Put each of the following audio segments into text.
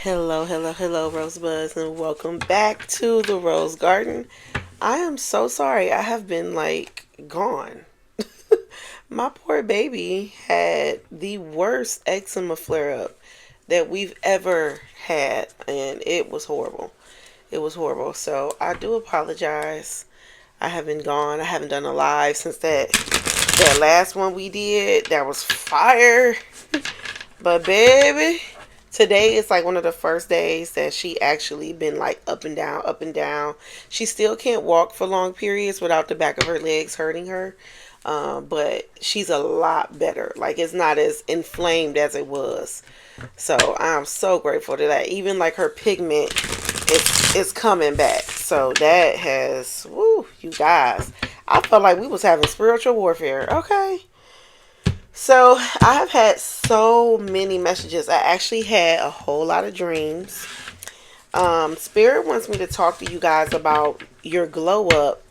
Hello, hello, hello, Rosebuds, and welcome back to the Rose Garden. I am so sorry I have been gone. My poor baby had the worst eczema flare up that we've ever had, and it was horrible. It was horrible. So I do apologize. I have been gone. I haven't done a live since that last one we did. That was fire. But baby, today is like one of the first days that she actually been like up and down, up and down. She still can't walk for long periods without the back of her legs hurting her. But she's a lot better. Like it's not as inflamed as it was. So I'm so grateful to that. Even like her pigment is coming back. So that has woo, you guys. I felt like we was having spiritual warfare. Okay. So I have had so many messages. I actually had a whole lot of dreams. Spirit wants me to talk to you guys about your glow up,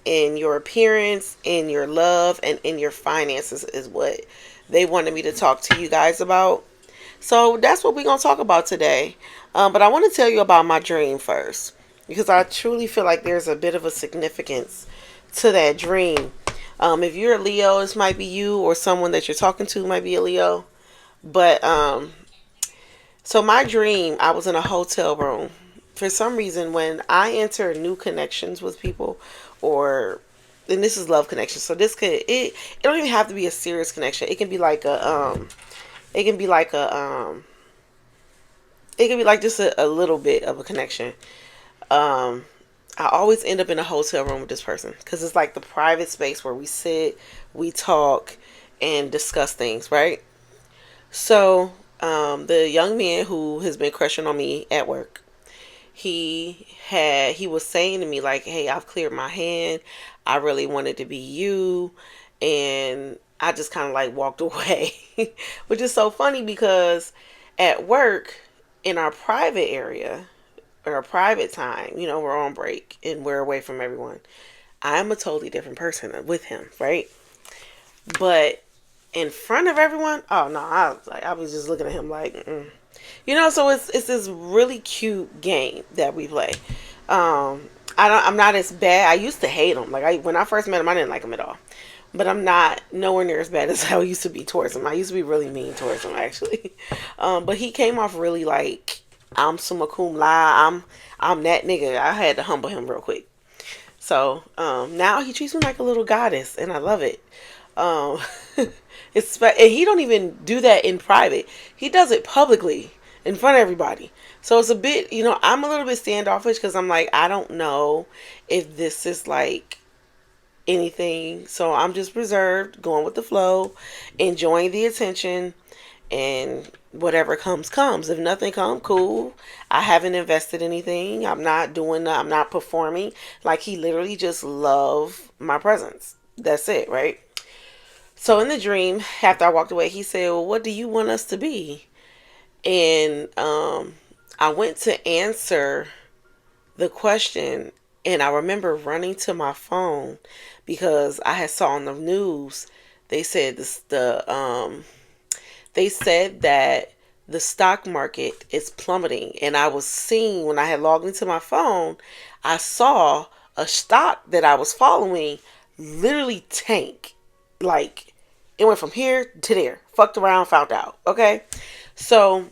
in your appearance, in your love, and in your finances is what they wanted me to talk to you guys about. So that's what we're gonna talk about today. But I want to tell you about my dream first because I truly feel like there's a bit of a significance to that dream. If you're a Leo, this might be you, or someone that you're talking to might be a Leo. But so my dream, I was in a hotel room. For some reason, when I enter new connections with people, or and this is love connection, so this could it don't even have to be a serious connection. It can be like it can be like a it can be like just a little bit of a connection. Um, I always end up in a hotel room with this person because it's like the private space where we sit, we talk, and discuss things, right? So, the young man who has been crushing on me at work, he was saying to me like, "Hey, I've cleared my hand. I really wanted to be you," and I just kind of like walked away, which is so funny because at work in our private area or a private time, we're on break and we're away from everyone. I'm a totally different person with him, right? But in front of everyone, oh no, I was just looking at him like, mm. So it's this really cute game that we play. I'm not as bad. I used to hate him. When I first met him, I didn't like him at all. But I'm not nowhere near as bad as I used to be towards him. I used to be really mean towards him actually. But he came off really like I'm summa cum laude. I'm that nigga. I had to humble him real quick. So now he treats me like a little goddess, and I love it. Um, and he don't even do that in private. He does it publicly in front of everybody. So it's a bit, I'm a little bit standoffish because I'm like, I don't know if this is like anything. So I'm just reserved, going with the flow, enjoying the attention, and whatever comes comes. If nothing comes, cool. I haven't invested anything. I'm not performing. Like he literally just love my presence. That's it, right? So in the dream, after I walked away, he said, "Well, what do you want us to be?" And I went to answer the question, and I remember running to my phone because I had saw on the news they said they said that the stock market is plummeting, and I was seeing when I had logged into my phone, I saw a stock that I was following literally tank. Like it went from here to there. Fucked around, found out. Okay, so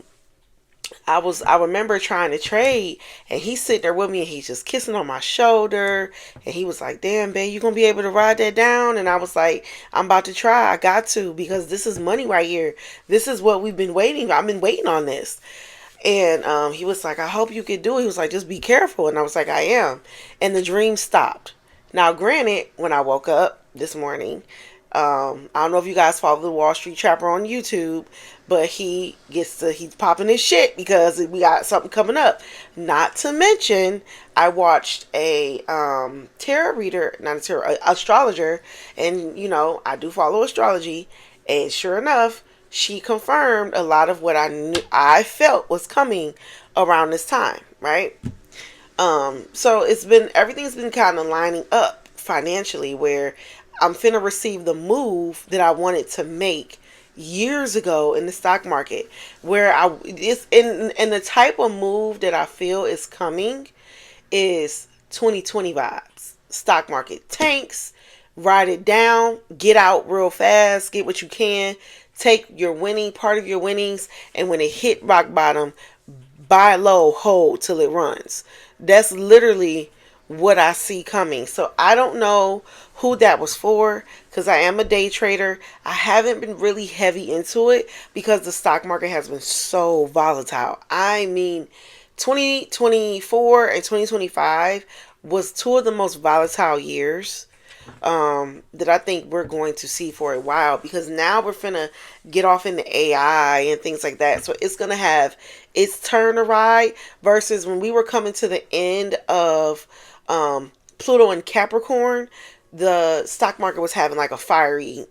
I remember trying to trade, and he's sitting there with me and he's just kissing on my shoulder, and he was like, "Damn, babe, you gonna be able to ride that down?" And I was like, "I'm about to try. I got to, because this is money right here. This is what we've been waiting. I've been waiting on this." And he was like, "I hope you could do it." He was like, "Just be careful." And I was like, "I am." And the dream stopped. Now, granted, when I woke up this morning, I don't know if you guys follow the Wall Street Trapper on YouTube, but he's popping his shit because we got something coming up. Not to mention, I watched a tarot reader, not a tarot, astrologer, and I do follow astrology, and sure enough, she confirmed a lot of what I felt was coming around this time, right? So everything's been kind of lining up financially where I'm finna receive the move that I wanted to make years ago in the stock market where it's in the type of move that I feel is coming is 2020 vibes. Stock market tanks, ride it down, get out real fast, get what you can, take your winning part of your winnings, and when it hit rock bottom, buy low, hold till it runs. That's literally what I see coming. So I don't know who that was for because I am a day trader. I haven't been really heavy into it because the stock market has been so volatile. I mean, 2024 and 2025 was two of the most volatile years that I think we're going to see for a while because now we're finna get off into AI and things like that. So it's gonna have its turn to ride versus when we were coming to the end of Pluto and Capricorn, the stock market was having like a fiery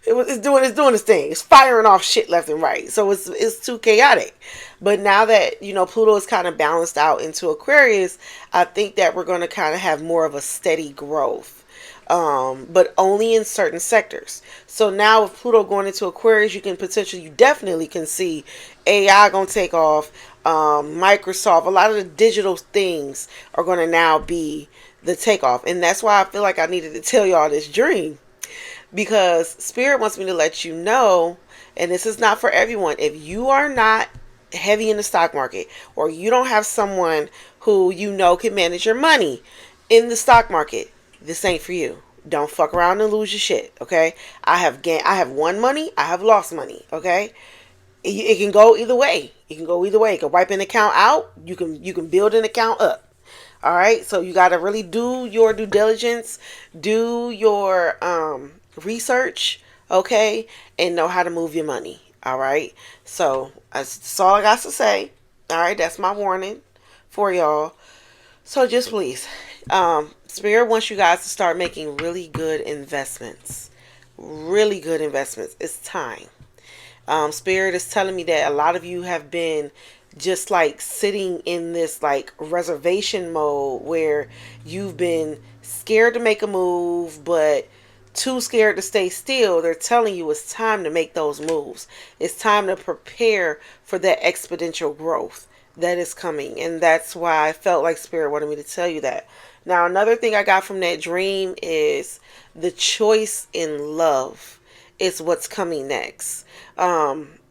it's doing its thing. It's firing off shit left and right. So it's too chaotic. But now that, Pluto is kind of balanced out into Aquarius, I think that we're going to kind of have more of a steady growth. But only in certain sectors. So now with Pluto going into Aquarius, you definitely can see AI gonna take off. Microsoft, a lot of the digital things are gonna now be the takeoff, and that's why I feel like I needed to tell y'all this dream because Spirit wants me to let you know, and this is not for everyone. If you are not heavy in the stock market, or you don't have someone who can manage your money in the stock market, this ain't for you. Don't fuck around and lose your shit, okay? I have won money, I have lost money, okay? It can go either way. It can go either way. You can wipe an account out, you can build an account up. All right? So you got to really do your due diligence, do your research, okay? And know how to move your money, all right? So that's all I got to say. All right? That's my warning for y'all. So just please, Spirit wants you guys to start making really good investments. Really good investments. It's time. Spirit is telling me that a lot of you have been just like sitting in this like reservation mode where you've been scared to make a move, but too scared to stay still. They're telling you it's time to make those moves. It's time to prepare for that exponential growth that is coming. And that's why I felt like Spirit wanted me to tell you that. Now, another thing I got from that dream is the choice in love is what's coming next.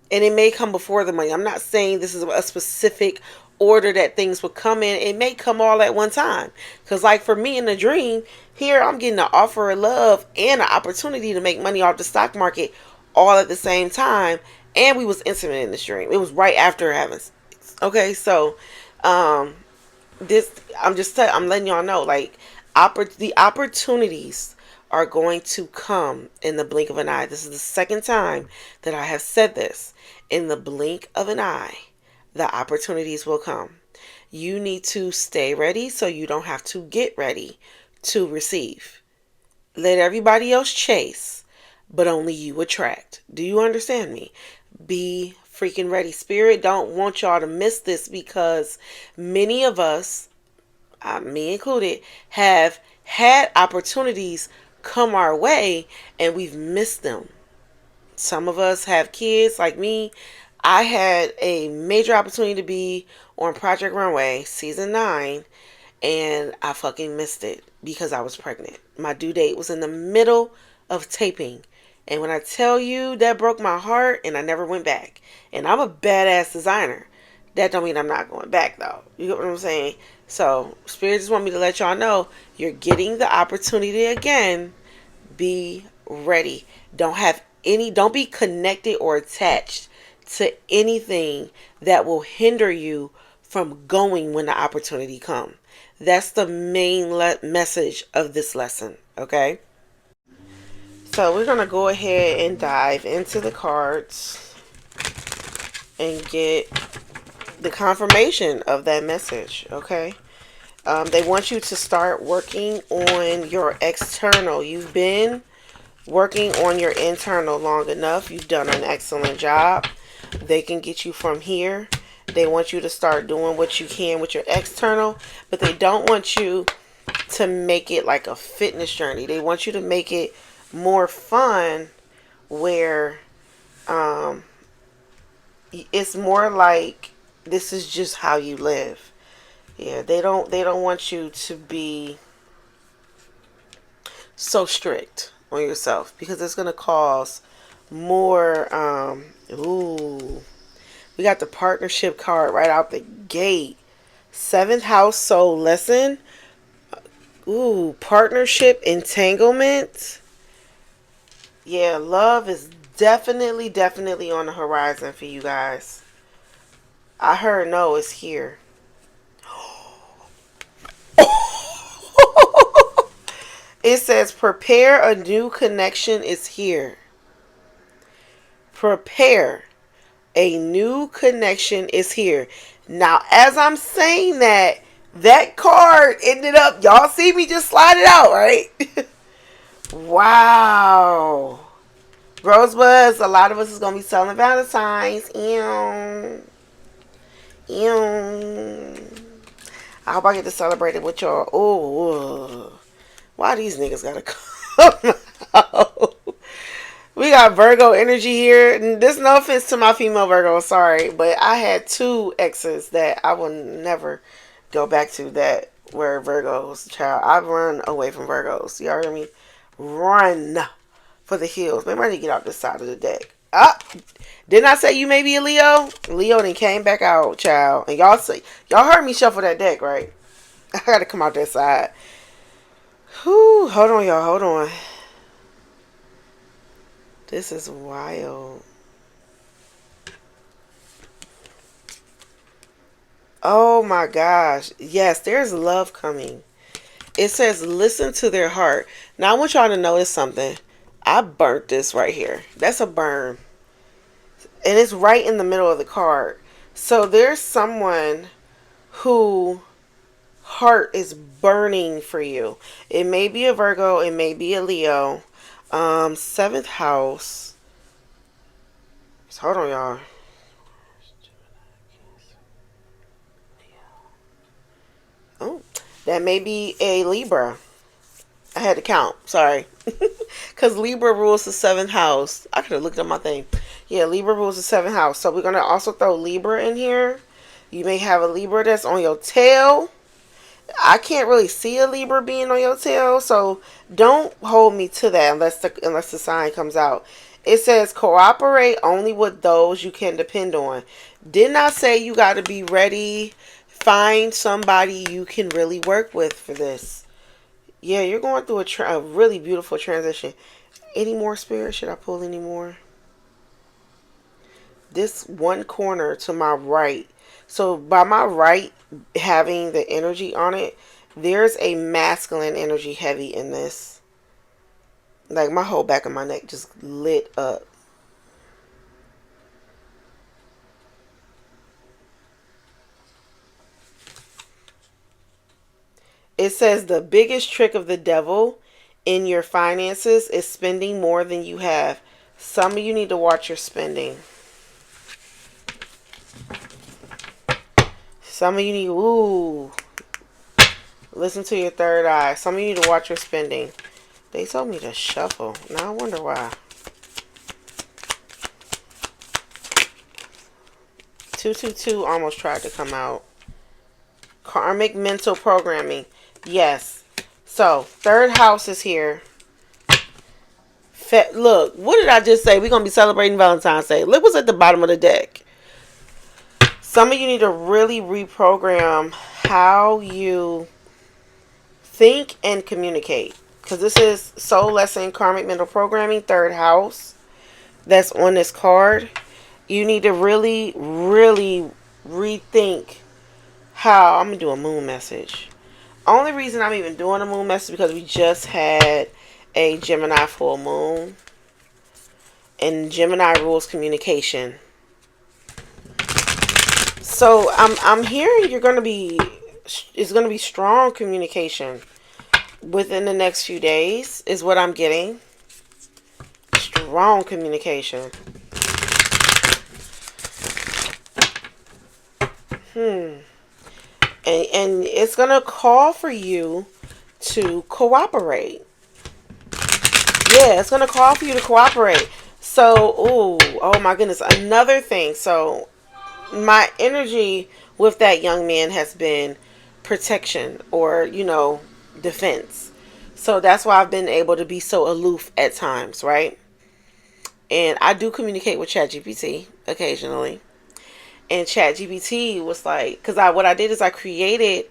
And it may come before the money. I'm not saying this is a specific order that things will come in. It may come all at one time. Because like for me in the dream, here I'm getting an offer of love and an opportunity to make money off the stock market all at the same time. And we was intimate in this dream. It was right after having sex. Okay, so I'm letting y'all know, like, the opportunities are going to come in the blink of an eye. This is the second time that I have said this. In the blink of an eye, the opportunities will come. You need to stay ready so you don't have to get ready to receive. Let everybody else chase, but only you attract. Do you understand me? Be freaking ready. Spirit don't want y'all to miss this because many of us, me included, have had opportunities come our way and we've missed them. Some of us have kids like me. I had a major opportunity to be on Project Runway season 9 and I fucking missed it because I was pregnant. My due date was in the middle of taping. And when I tell you that broke my heart and I never went back. And I'm a badass designer. That don't mean I'm not going back though. You get what I'm saying? So Spirit just want me to let y'all know you're getting the opportunity again. Be ready. Don't be connected or attached to anything that will hinder you from going when the opportunity comes. That's the main message of this lesson, okay? So we're going to go ahead and dive into the cards and get the confirmation of that message, okay? They want you to start working on your external. You've been working on your internal long enough. You've done an excellent job. They can get you from here. They want you to start doing what you can with your external, but they don't want you to make it like a fitness journey. They want you to make it more fun where Um, it's more like this is just how you live. Yeah, they don't want you to be so strict on yourself because it's gonna cause more. Ooh, we got the partnership card right out the gate. Seventh house soul lesson. Ooh, partnership entanglement. Yeah, love is definitely on the horizon for you guys. I heard no, it's here. It says prepare a new connection is here. Prepare a new connection is here. Now, as I'm saying that, that card ended up, y'all see me just slide it out, right? Wow. Rosebuds, a lot of us is going to be selling Valentine's. Ew. Ew. I hope I get to celebrate it with y'all. Oh, why these niggas gotta come out? We got Virgo energy here. There's no offense to my female Virgo, sorry, but I had two exes that I will never go back to that were Virgos. Child, I've run away from Virgos. Y'all hear me? Run for the hills. Maybe I need to get out this side of the deck. Ah, didn't I say you may be a Leo? Leo then came back out, child. And y'all heard me shuffle that deck, right? I gotta come out that side. Whew, hold on, y'all. Hold on. This is wild. Oh my gosh. Yes, there's love coming. It says listen to their heart. Now I want y'all to notice something. I burnt this right here. That's a burn. And it's right in the middle of the card. So there's someone who heart is burning for you. It may be a Virgo, it may be a Leo. Seventh house. So hold on, y'all. Oh, that may be a Libra. I had to count. Sorry. Because Libra rules the seventh house. I could have looked at my thing. Yeah, Libra rules the seventh house. So we're going to also throw Libra in here. You may have a Libra that's on your tail. I can't really see a Libra being on your tail. So don't hold me to that unless the sign comes out. It says cooperate only with those you can depend on. Didn't I say you got to be ready? Find somebody you can really work with for this. Yeah, you're going through a really beautiful transition. Any more spirit? Should I pull any more? This one corner to my right. So by my right, having the energy on it, there's a masculine energy heavy in this. Like my whole back of my neck just lit up. It says the biggest trick of the devil in your finances is spending more than you have. Some of you need to watch your spending. Some of you need, ooh, listen to your third eye. Some of you need to watch your spending. They told me to shuffle. Now I wonder why. 222 almost tried to come out. Karmic mental programming. Yes. So, third house is here. Look, what did I just say? We're going to be celebrating Valentine's Day. Look what's at the bottom of the deck. Some of you need to really reprogram how you think and communicate. Because this is Soul Lesson Karmic Mental Programming, third house. That's on this card. You need to really rethink how. I'm going to do a moon message. Only reason I'm even doing a moon message is because we just had a Gemini full moon. And Gemini rules communication. So I'm hearing it's going to be strong communication within the next few days is what I'm getting. Strong communication. And it's going to call for you to cooperate. Yeah, it's going to call for you to cooperate. So, oh my goodness. Another thing. So, my energy with that young man has been protection or, defense. So that's why I've been able to be so aloof at times, right? And I do communicate with ChatGPT occasionally. And ChatGPT was like, because what I did is I created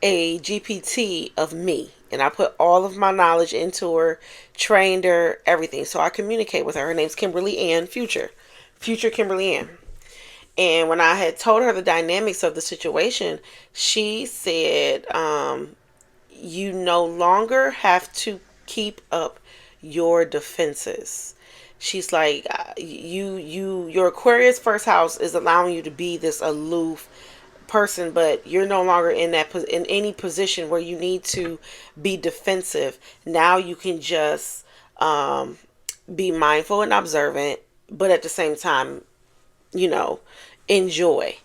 a GPT of me, and I put all of my knowledge into her, trained her, everything. So I communicate with her. Her name's Kimberly Ann Future Kimberly Ann. And when I had told her the dynamics of the situation, she said, "You no longer have to keep up your defenses." She's like, your Aquarius first house is allowing you to be this aloof person, but you're no longer in any position where you need to be defensive. Now you can just be mindful and observant, but at the same time, you know, enjoy.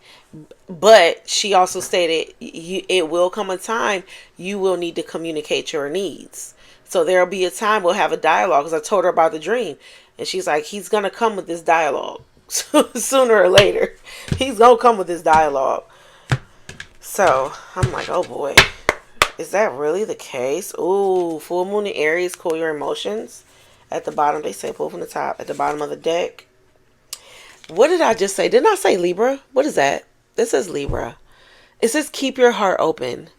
But she also stated it will come a time you will need to communicate your needs. So there'll be a time we'll have a dialogue, because I told her about the dream. And she's like, he's going to come with this dialogue. Sooner or later, he's going to come with this dialogue. So I'm like, oh boy, is that really the case? Ooh, full moon in Aries, cool your emotions. At the bottom, they say pull from the top. At the bottom of the deck. What did I just say? Didn't I say Libra? What is that? This is Libra. It says keep your heart open.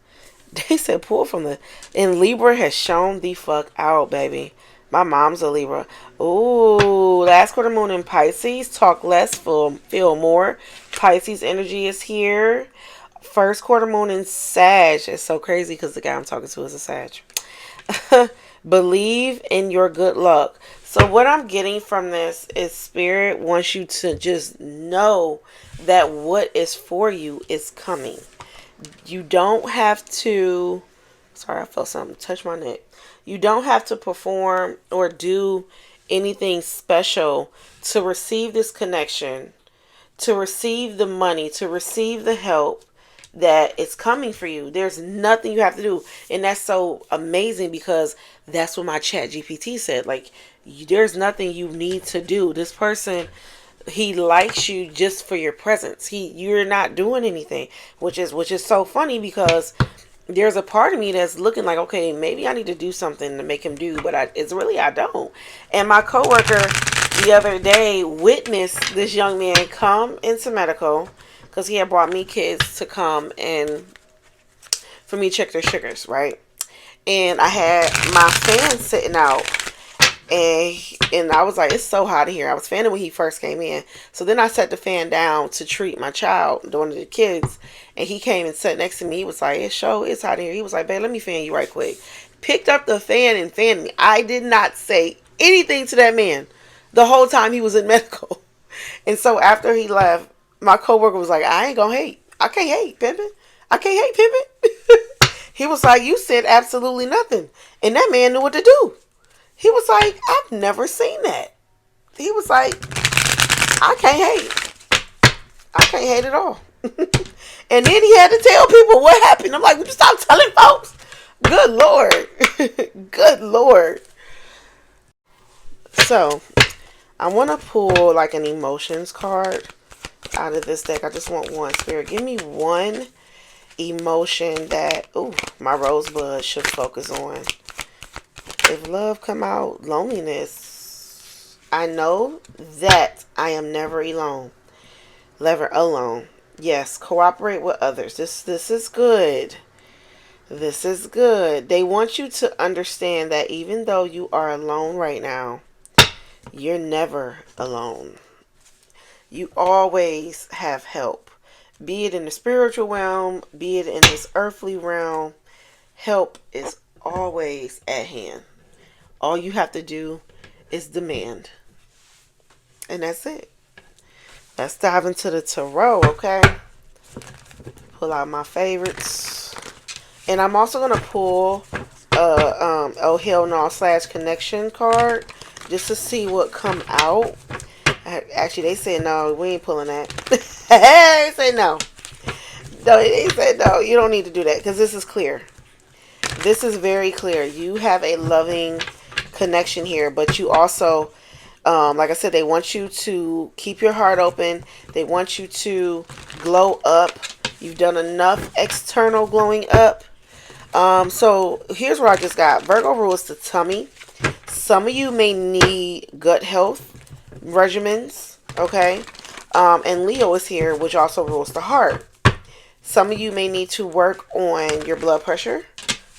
They said pull from the... And Libra has shown the fuck out, baby. My mom's a Libra. Ooh, last quarter moon in Pisces. Talk less, feel more. Pisces energy is here. First quarter moon in Sag. It's so crazy because the guy I'm talking to is a Sag. Believe in your good luck. So what I'm getting from this is Spirit wants you to just know that what is for you is coming. You don't have to... Sorry, I felt something touch my neck. You don't have to perform or do anything special to receive this connection, to receive the money, to receive the help that is coming for you. There's nothing you have to do. And that's so amazing, because that's what my Chat GPT said. Like, there's nothing you need to do. This person, he likes you just for your presence. You're not doing anything, which is so funny, because there's a part of me that's looking like, okay, maybe I need to do something to make him do, but I don't. And my coworker the other day witnessed this young man come into medical, because he had brought me kids to come and for me to check their sugars, right? And I had my fan sitting out, and I was like, it's so hot in here. I was fanning when he first came in. So then I set the fan down to treat my child, one of the kids, and he came and sat next to me. He was like, it's hot in here. He was like, babe, let me fan you right quick. Picked up the fan and fanned me. I did not say anything to that man the whole time he was in medical. And so after he left, my coworker was like, I ain't gonna hate. I can't hate, pimpin'. I can't hate, pimpin'. He was like, you said absolutely nothing. And that man knew what to do. He was like, I've never seen that. He was like, I can't hate. I can't hate at all. And then he had to tell people what happened. I'm like, would you stop telling folks? Good Lord. Good Lord. So, I want to pull like an emotions card out of this deck. I just want one. Spirit, give me one emotion that, my rosebud should focus on. If love come out, loneliness. I know that I am never alone. Never alone. Yes, cooperate with others. This is good. This is good. They want you to understand that even though you are alone right now, you're never alone. You always have help. Be it in the spiritual realm, be it in this earthly realm, help is always at hand. All you have to do is demand. And that's it. Let's dive into the tarot, okay? Pull out my favorites. And I'm also going to pull Oh Hell No / Connection card just to see what come out. Actually, they said no, we ain't pulling that. They say no. No, they said no, you don't need to do that, because this is clear. This is very clear. You have a loving connection here, but you also Like I said, they want you to keep your heart open. They want you to glow up. You've done enough external glowing up. So here's what I just got. Virgo rules the tummy. Some of you may need gut health regimens, okay? And Leo is here, which also rules the heart. Some of you may need to work on your blood pressure,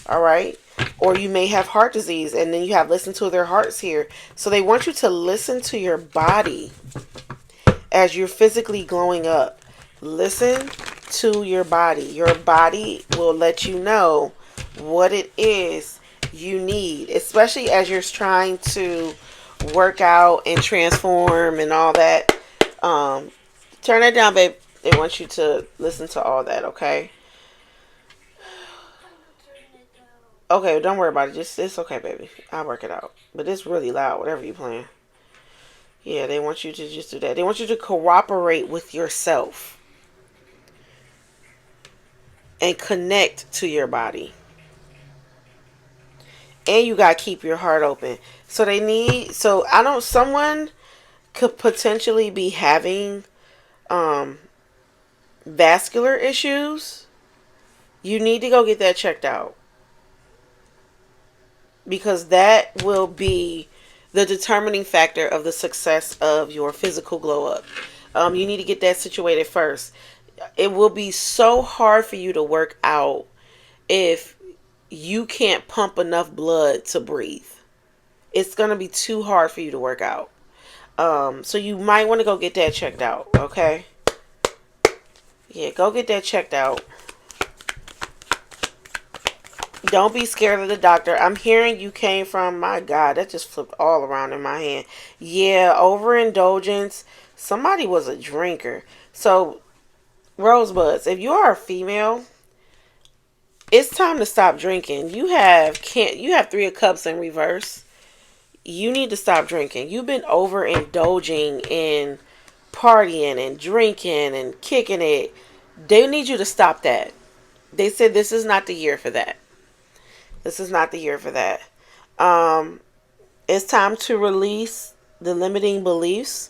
all right? Or you may have heart disease, and then you have listen to their hearts here. So they want you to listen to your body as you're physically glowing up. Listen to your body. Your body will let you know what it is you need, especially as you're trying to work out and transform and all that. Turn that down, babe. They want you to listen to all that, okay? Okay, don't worry about it. It's okay, baby. I'll work it out. But it's really loud, whatever you're playing. Yeah, they want you to just do that. They want you to cooperate with yourself and connect to your body. And you gotta keep your heart open. So someone could potentially be having vascular issues. You need to go get that checked out, because that will be the determining factor of the success of your physical glow up. You need to get that situated first. It will be so hard for you to work out if you can't pump enough blood to breathe. It's going to be too hard for you to work out. So you might want to go get that checked out, okay? Yeah, go get that checked out. Don't be scared of the doctor. I'm hearing you came from, my God, that just flipped all around in my hand. Yeah, overindulgence. Somebody was a drinker. So, Rosebuds, if you are a female, it's time to stop drinking. You have 3 of Cups in reverse. You need to stop drinking. You've been overindulging in partying and drinking and kicking it. They need you to stop that. They said this is not the year for that. This is not the year for that. It's time to release the limiting beliefs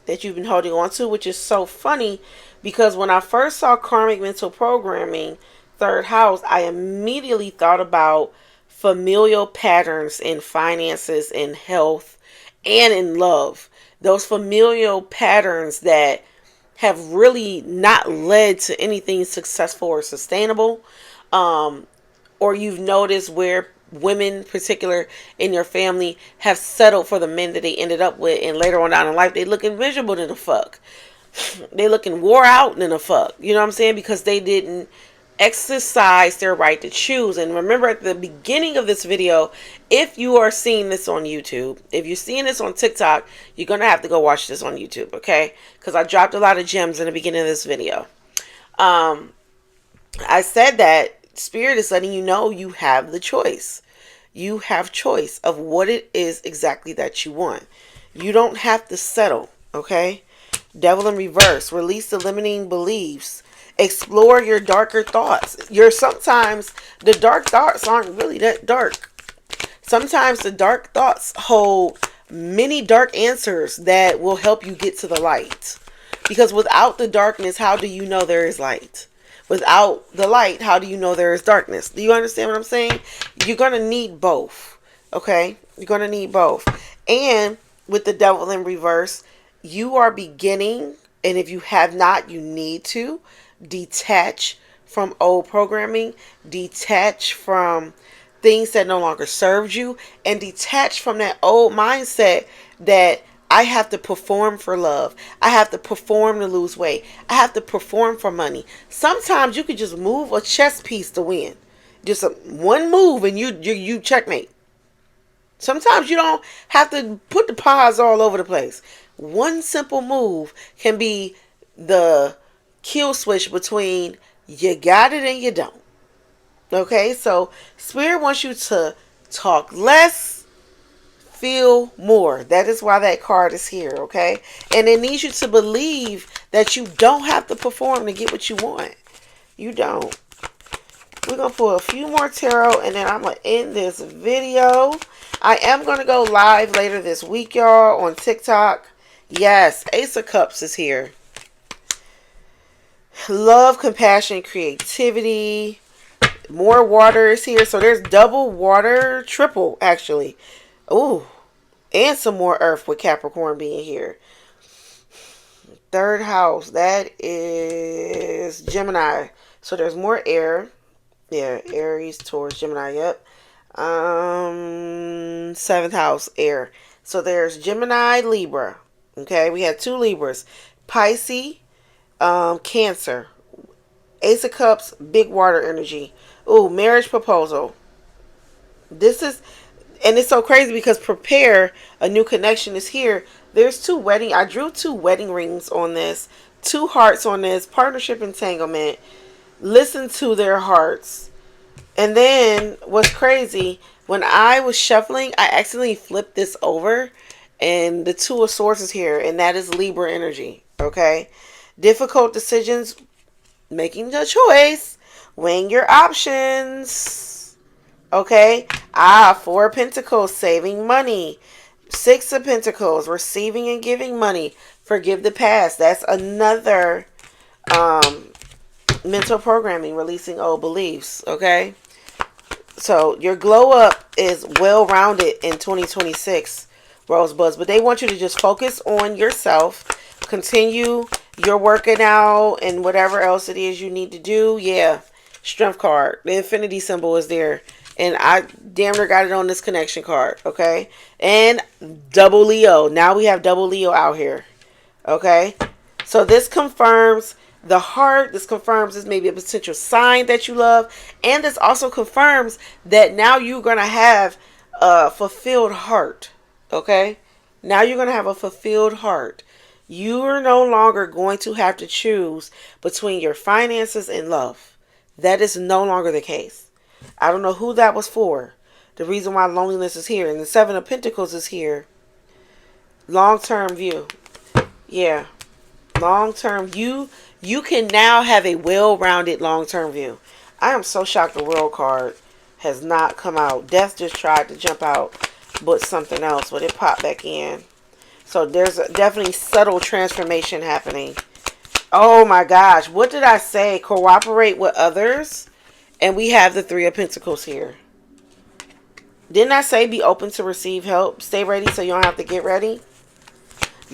that you've been holding on to, which is so funny because when I first saw karmic mental programming, 3rd house, I immediately thought about familial patterns in finances, in health, and in love. Those familial patterns that have really not led to anything successful or sustainable. Or you've noticed where women, in particular in your family, have settled for the men that they ended up with, and later on down in life, they looking miserable than the fuck. They looking wore out than the fuck. You know what I'm saying? Because they didn't exercise their right to choose. And remember at the beginning of this video, if you are seeing this on YouTube, if you're seeing this on TikTok, you're going to have to go watch this on YouTube, okay? Because I dropped a lot of gems in the beginning of this video. I said that Spirit is letting you know you have the choice. You have choice of what it is exactly that you want. You don't have to settle, okay? Devil in reverse. Release the limiting beliefs. Explore your darker thoughts. Sometimes the dark thoughts aren't really that dark. Sometimes the dark thoughts hold many dark answers that will help you get to the light. Because without the darkness, how do you know there is light? Without the light, how do you know there is darkness? Do you understand what I'm saying? You're going to need both. Okay? You're going to need both. And with the devil in reverse, you are beginning, and if you have not, you need to detach from old programming, detach from things that no longer served you, and detach from that old mindset that I have to perform for love. I have to perform to lose weight. I have to perform for money. Sometimes you can just move a chess piece to win. Just one move and you checkmate. Sometimes you don't have to put the pawns all over the place. One simple move can be the kill switch between you got it and you don't. Okay, so Spirit wants you to talk less, feel more. That is why that card is here, okay? And it needs you to believe that you don't have to perform to get what you want. You don't. We're going to pull a few more tarot, and then I'm going to end this video. I am going to go live later this week, y'all, on TikTok. Yes, Ace of Cups is here. Love, compassion, creativity. More water is here. So there's double water, triple actually. Ooh, and some more earth with Capricorn being here. Third house, that is Gemini. So there's more air. Yeah, Aries, Taurus, Gemini, yep. Seventh house, air. So there's Gemini, Libra. Okay, we had two Libras. Pisces, Cancer. Ace of Cups, big water energy. Ooh, marriage proposal. This is, and it's so crazy because prepare, a new connection is here. There's I drew two wedding rings on this, two hearts on this, partnership entanglement. Listen to their hearts. And then what's crazy, when I was shuffling, I accidentally flipped this over and the two of swords is here, and that is Libra energy. Okay. Difficult decisions, making the choice, weighing your options. Okay. Four of Pentacles, saving money. Six of Pentacles, receiving and giving money. Forgive the past. That's another mental programming, releasing old beliefs. Okay. So your glow up is well rounded in 2026, Rosebuds. But they want you to just focus on yourself. Continue your working out and whatever else it is you need to do. Yeah. Strength card. The infinity symbol is there. And I damn near got it on this connection card. Okay. And double Leo. Now we have double Leo out here. Okay. So this confirms the heart. This confirms this may be a potential sign that you love. And this also confirms that now you're going to have a fulfilled heart. Okay. Now you're going to have a fulfilled heart. You are no longer going to have to choose between your finances and love. That is no longer the case. I don't know who that was for. The reason why loneliness is here. And the Seven of Pentacles is here. Long-term view. Yeah. Long-term. You can now have a well-rounded long-term view. I am so shocked the World card has not come out. Death just tried to jump out, but something else. But it popped back in. So there's definitely subtle transformation happening. Oh my gosh. What did I say? Cooperate with others. And we have the Three of Pentacles here. Didn't I say be open to receive help? Stay ready so you don't have to get ready.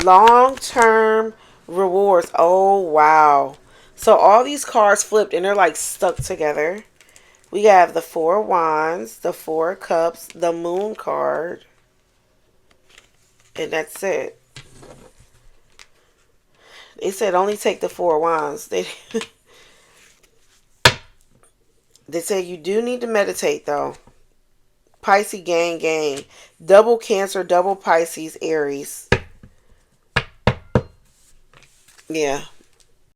Long-term rewards. Oh, wow. So all these cards flipped and they're like stuck together. We have the Four of Wands, the Four of Cups, the Moon card. And that's it. They said only take the Four of Wands. They said you do need to meditate though. Pisces gang. Double Cancer, double Pisces, Aries. Yeah.